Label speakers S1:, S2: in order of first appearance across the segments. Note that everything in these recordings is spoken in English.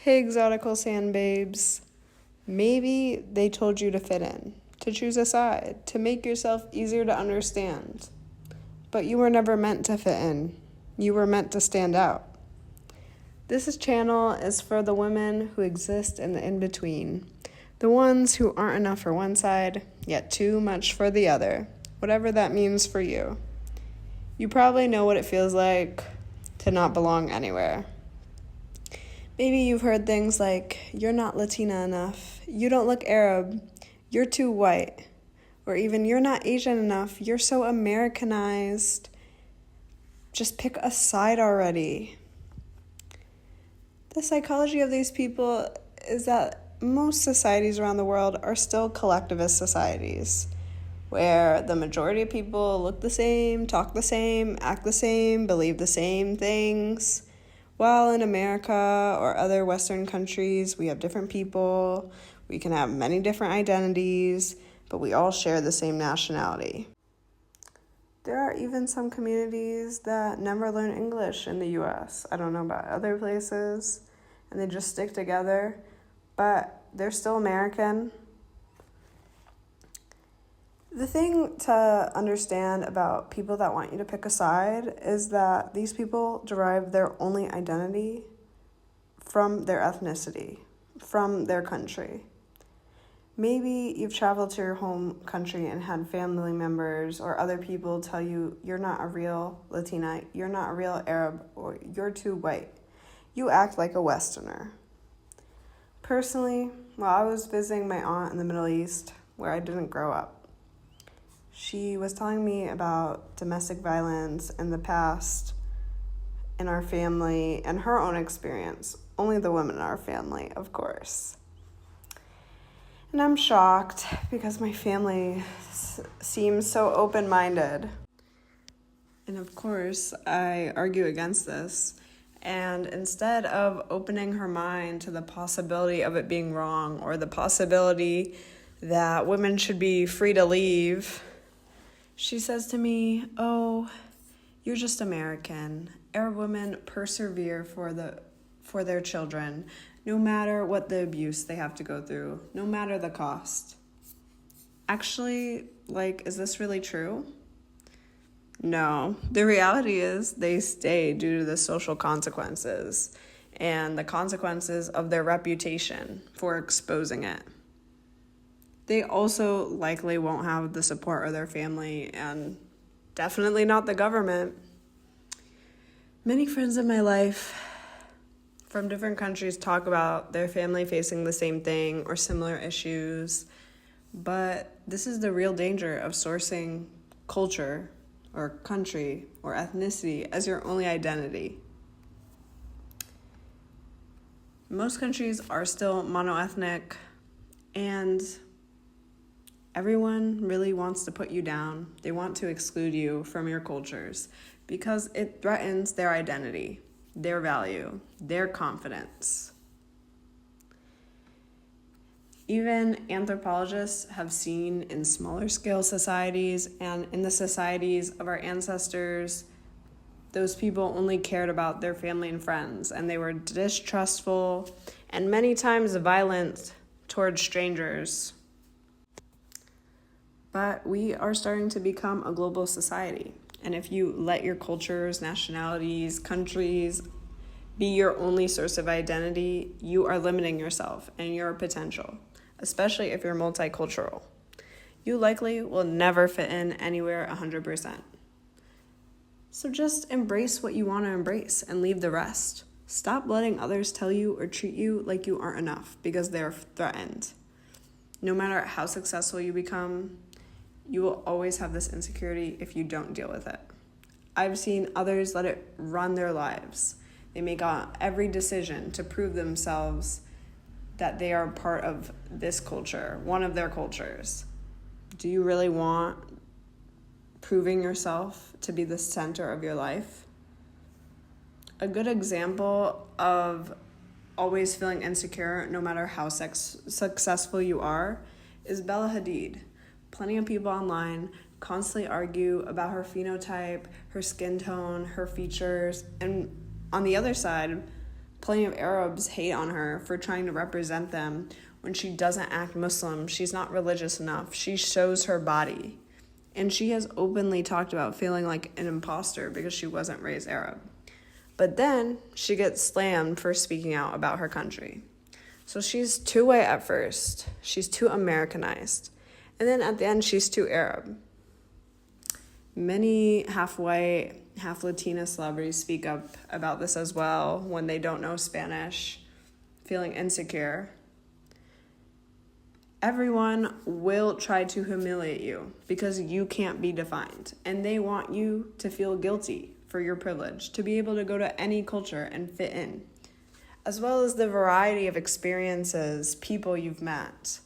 S1: Hey, exotical sand babes. Maybe they told you to fit in, to choose a side, to make yourself easier to understand. But you were never meant to fit in. You were meant to stand out. Channel is for the women who exist in the in-between. The ones who aren't enough for one side, yet too much for the other. Whatever that means for you. You probably know what it feels like to not belong anywhere. Maybe you've heard things like, you're not Latina enough, you don't look Arab, you're too white, or even you're not Asian enough, you're so Americanized. Just pick a side already. The psychology of these people is that most societies around the world are still collectivist societies, where the majority of people look the same, talk the same, act the same, believe the same things. While in America or other Western countries, we have different people, we can have many different identities, but we all share the same nationality. There are even some communities that never learn English in the US. I don't know about other places, and they just stick together, but they're still American. The thing to understand about people that want you to pick a side is that these people derive their only identity from their ethnicity, from their country. Maybe you've traveled to your home country and had family members or other people tell you you're not a real Latina, you're not a real Arab, or you're too white. You act like a Westerner. Personally, while I was visiting my aunt in the Middle East, where I didn't grow up, she was telling me about domestic violence in the past in our family and her own experience. Only the women in our family, of course. And I'm shocked because my family seems so open-minded. And of course, I argue against this. And instead of opening her mind to the possibility of it being wrong or the possibility that women should be free to leave, she says to me, "Oh, you're just American. Arab women persevere for their children, no matter what the abuse they have to go through, no matter the cost." Actually, is this really true? No. The reality is they stay due to the social consequences and the consequences of their reputation for exposing it. They also likely won't have the support of their family and definitely not the government. Many friends in my life from different countries talk about their family facing the same thing or similar issues, but this is the real danger of sourcing culture or country or ethnicity as your only identity. Most countries are still monoethnic, and everyone really wants to put you down. They want to exclude you from your cultures because it threatens their identity, their value, their confidence. Even anthropologists have seen in smaller scale societies and in the societies of our ancestors, those people only cared about their family and friends, and they were distrustful and many times violent towards strangers. But we are starting to become a global society. And if you let your cultures, nationalities, countries be your only source of identity, you are limiting yourself and your potential, especially if you're multicultural. You likely will never fit in anywhere 100%. So just embrace what you want to embrace and leave the rest. Stop letting others tell you or treat you like you aren't enough because they're threatened. No matter how successful you become, you will always have this insecurity if you don't deal with it. I've seen others let it run their lives. They make every decision to prove themselves that they are part of this culture, one of their cultures. Do you really want proving yourself to be the center of your life? A good example of always feeling insecure, no matter how successful you are, is Bella Hadid. Plenty of people online constantly argue about her phenotype, her skin tone, her features, and on the other side, Plenty of Arabs hate on her for trying to represent them when she doesn't act Muslim. She's not religious enough. She shows her body. And she has openly talked about feeling like an imposter because she wasn't raised Arab. But then she gets slammed for speaking out about her country. So she's too white at first. She's too Americanized. And then at the end, she's too Arab. Many half-white, half-Latina celebrities speak up about this as well when they don't know Spanish, feeling insecure. Everyone will try to humiliate you because you can't be defined. And they want you to feel guilty for your privilege, to be able to go to any culture and fit in, as well as the variety of experiences, people you've met.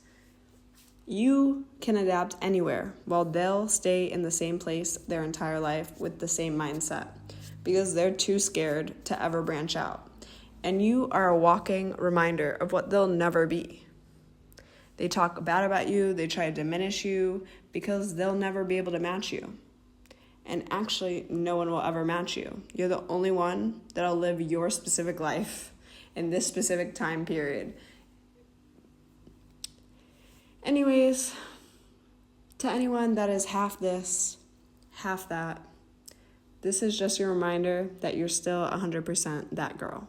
S1: You can adapt anywhere while they'll stay in the same place their entire life with the same mindset because they're too scared to ever branch out. And you are a walking reminder of what they'll never be. They talk bad about you, they try to diminish you because they'll never be able to match you. And actually, no one will ever match you. You're the only one that'll live your specific life in this specific time period. Anyways, to anyone that is half this, half that, this is just your reminder that you're still 100% that girl.